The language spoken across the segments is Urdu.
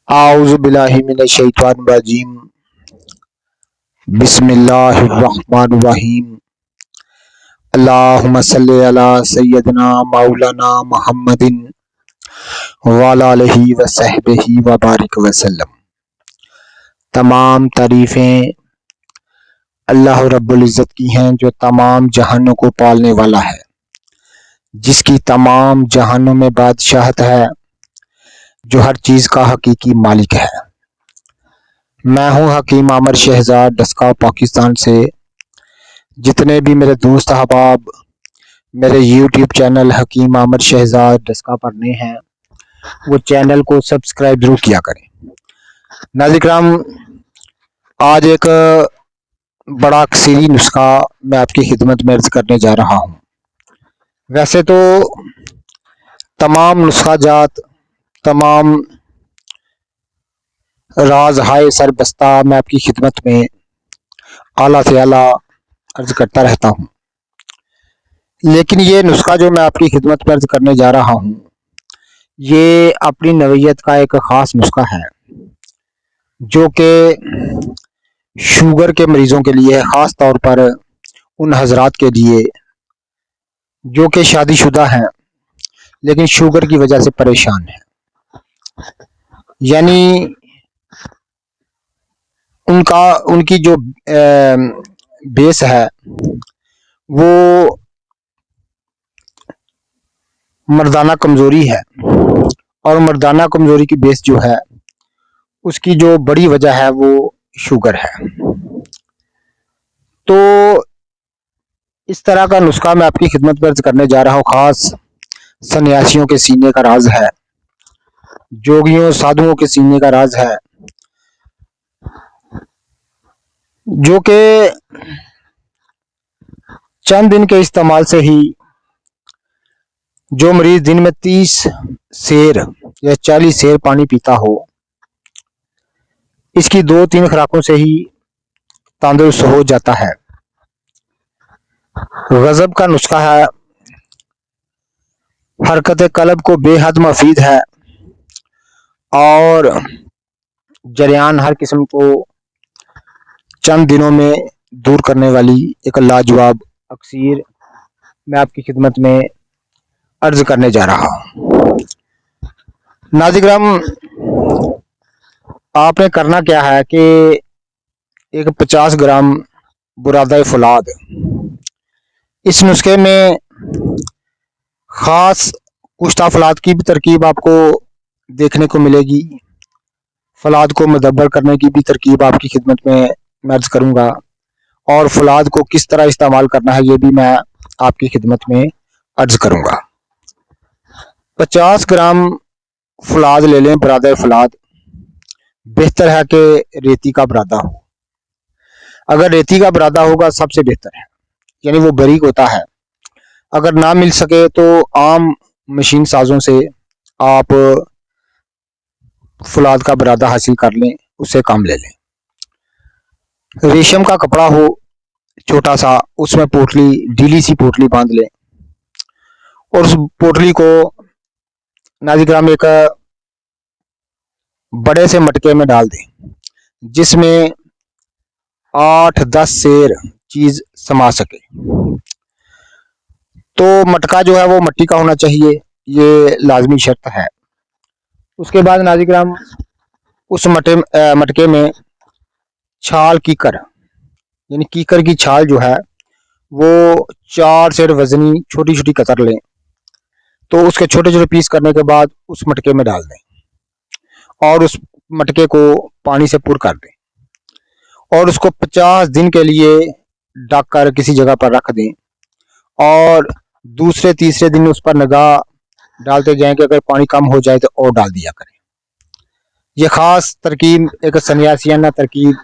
اعوذ باللہ من الشیطان الرجیم بسم اللہ الرحمن الرحیم اللہم صلی علی سیدنا مولانا محمد وعلی آلہ وصحبہ وبارک وسلم۔ تمام تعریفیں اللہ رب العزت کی ہیں جو تمام جہانوں کو پالنے والا ہے، جس کی تمام جہانوں میں بادشاہت ہے، جو ہر چیز کا حقیقی مالک ہے۔ میں ہوں حکیم عامر شہزاد ڈسکا پاکستان سے۔ جتنے بھی میرے دوست احباب میرے یوٹیوب چینل حکیم عامر شہزاد ڈسکا پر نئے ہیں، وہ چینل کو سبسکرائب ضرور کیا کریں۔ ناظرین کرام، آج ایک بڑا اکثری نسخہ میں آپ کی خدمت میں عرض کرنے جا رہا ہوں۔ ویسے تو تمام نسخہ جات، تمام راز ہائے سر بستہ میں آپ کی خدمت میں اعلیٰ سے اعلیٰ عرض کرتا رہتا ہوں، لیکن یہ نسخہ جو میں آپ کی خدمت میں عرض کرنے جا رہا ہوں، یہ اپنی نوعیت کا ایک خاص نسخہ ہے، جو کہ شوگر کے مریضوں کے لیے، خاص طور پر ان حضرات کے لیے جو کہ شادی شدہ ہیں لیکن شوگر کی وجہ سے پریشان ہیں، یعنی ان کی جو بیس ہے وہ مردانہ کمزوری ہے، اور مردانہ کمزوری کی بیس جو ہے اس کی جو بڑی وجہ ہے وہ شوگر ہے۔ تو اس طرح کا نسخہ میں آپ کی خدمت میں عرض کرنے جا رہا ہوں، خاص سنیاسیوں کے سینے کا راز ہے، جوگیوں سادھوؤں کے سینے کا راز ہے، جو کہ چند دن کے استعمال سے ہی جو مریض دن میں 30 سیر یا 40 سیر پانی پیتا ہو، اس کی 2-3 خوراکوں سے ہی تندرست ہو جاتا ہے۔ غضب کا نسخہ ہے، حرکت قلب کو بے حد مفید ہے، اور جریان ہر قسم کو چند دنوں میں دور کرنے والی ایک لاجواب اکسیر میں آپ کی خدمت میں عرض کرنے جا رہا ہوں۔ ناظرین کرام، آپ نے کرنا کیا ہے کہ ایک 50 گرام برادہ فولاد، اس نسخے میں خاص کشتہ فولاد کی بھی ترکیب آپ کو دیکھنے کو ملے گی، فولاد کو مدبر کرنے کی بھی ترکیب آپ کی خدمت میں عرض کروں گا، اور فولاد کو کس طرح استعمال کرنا ہے یہ بھی میں آپ کی خدمت میں عرض کروں گا۔ 50 گرام فولاد لے لیں، برادہ فولاد۔ بہتر ہے کہ ریتی کا برادہ ہو، اگر ریتی کا برادہ ہوگا سب سے بہتر ہے، یعنی وہ باریک ہوتا ہے۔ اگر نہ مل سکے تو عام مشین سازوں سے آپ فولاد کا برادہ حاصل کر لیں، اس سے کام لے لیں۔ ریشم کا کپڑا ہو چھوٹا سا، اس میں پوٹلی، ڈھیلی سی پوٹلی باندھ لیں، اور اس پوٹلی کو ناظرین کرام ایک بڑے سے مٹکے میں ڈال دیں، جس میں 8-10 سیر چیز سما سکے۔ تو مٹکا جو ہے وہ مٹی کا ہونا چاہیے، یہ لازمی شرط ہے۔ اس کے بعد ناظرین کرام اس مٹکے میں چھال کیکر، یعنی کیکر کی چھال جو ہے وہ 4 سیر وزنی چھوٹی چھوٹی قطر لیں، تو اس کے چھوٹے چھوٹے پیس کرنے کے بعد اس مٹکے میں ڈال دیں، اور اس مٹکے کو پانی سے پر کر دیں، اور اس کو 50 دن کے لیے ڈھک کر کسی جگہ پر رکھ دیں، اور دوسرے تیسرے دن اس پر نگاہ ڈالتے جائیں کہ اگر پانی کم ہو جائے تو اور ڈال دیا کریں۔ یہ خاص ترکیب ایک سنیاسیانہ ترکیب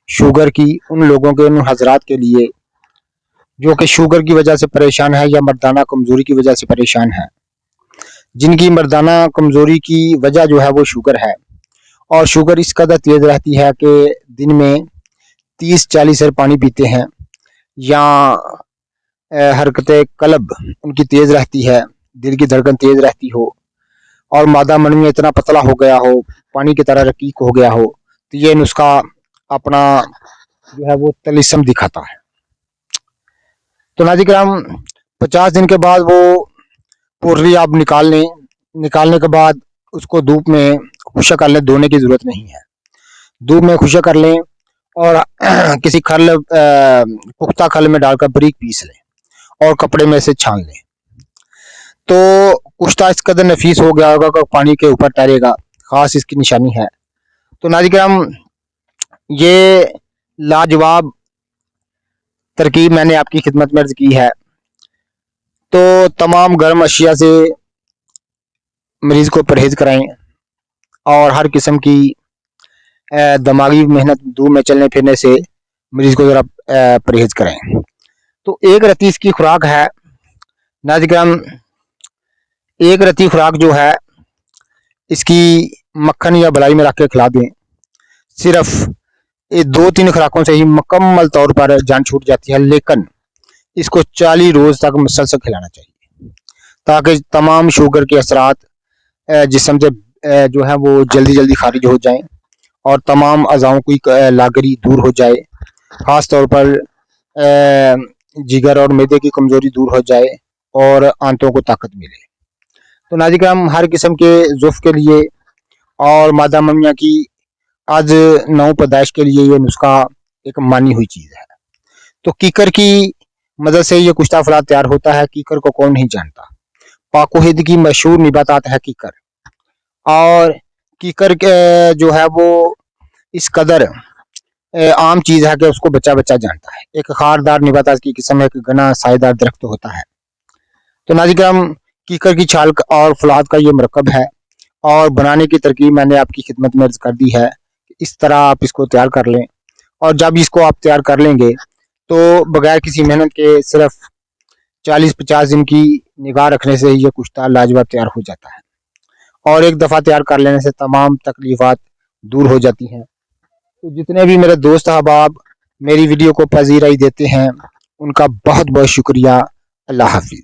شوگر کی، ان لوگوں کے، ان حضرات کے لیے جو کہ شوگر کی وجہ سے پریشان ہے یا مردانہ کمزوری کی وجہ سے پریشان ہے، جن کی مردانہ کمزوری کی وجہ جو ہے وہ شوگر ہے، اور شوگر اس قدر تیز رہتی ہے کہ دن میں 30-40 سیر پانی پیتے ہیں، یا حرکت قلب ان کی تیز رہتی ہے، دل کی دھڑکن تیز رہتی ہو، اور مادہ منوی اتنا پتلا ہو گیا ہو, پانی کی طرح رقیق ہو گیا ہو, تو یہ نسخہ اپنا جو ہے وہ طلسم دکھاتا ہے. تو ناظرین کرام 50 دن کے بعد وہ پورری آپ نکالنے کے بعد اس کو دھوپ میں خشک کر لیں. دھونے کی ضرورت نہیں ہے, دھوپ میں خشک کر لیں اور کسی پختہ کھل میں ڈال کر بریک پیس لیں اور کپڑے میں سے چھان لیں. تو کشتہ اس قدر نفیس ہو گیا ہوگا کہ پانی کے اوپر تیرے گا, خاص اس کی نشانی ہے. تو ناظرین کرام یہ لاجواب ترکیب میں نے آپ کی خدمت میں عرض کی ہے. تو تمام گرم اشیاء سے مریض کو پرہیز کرائیں اور ہر قسم کی دماغی محنت دور میں چلنے پھرنے سے مریض کو ذرا پرہیز کریں. تو ایک رتی اس کی خوراک ہے ناظرین کرام, ایک رتی خوراک جو ہے اس کی مکھن یا بلائی میں رکھ کے کھلا دیں. صرف 2-3 خوراکوں سے ہی مکمل طور پر جان چھوٹ جاتی ہے, لیکن اس کو 40 روز تک مسلسل کھلانا چاہیے تاکہ تمام شوگر کے اثرات جسم سے جو ہے وہ جلدی خارج ہو جائیں اور تمام اعضاؤں کی لاغری دور ہو جائے, خاص طور پر جگر اور معدے کی کمزوری دور ہو جائے اور آنتوں کو طاقت ملے. تو ناظرین کرام ہر قسم کے ضعف کے لیے اور مادہ منویہ کی آج نو پیدائش کے لیے یہ نسخہ ایک مانی ہوئی چیز ہے. تو کیکر کی مدد سے یہ کشتہ فلاد تیار ہوتا ہے. کیکر کو کون نہیں جانتا, پاک و ہند کی مشہور نباتات ہے کیکر. اور کیکر جو ہے وہ اس قدر عام چیز ہے کہ اس کو بچہ جانتا ہے. ایک خاردار نباتات کی قسم ہے, ایک گنا سائے دار درخت ہوتا ہے. تو ناظرین کرام کیکر کی چھال اور فلاد کا یہ مرکب ہے اور بنانے کی ترکیب میں نے آپ کی خدمت میں عرض کر دی ہے. اس طرح آپ اس کو تیار کر لیں اور جب اس کو آپ تیار کر لیں گے تو بغیر کسی محنت کے صرف 40-50 دن کی نگاہ رکھنے سے یہ کشتہ لاجواب تیار ہو جاتا ہے اور ایک دفعہ تیار کر لینے سے تمام تکلیفات دور ہو جاتی ہیں. تو جتنے بھی میرے دوست احباب میری ویڈیو کو پذیرائی دیتے ہیں ان کا بہت بہت شکریہ. اللہ حافظ.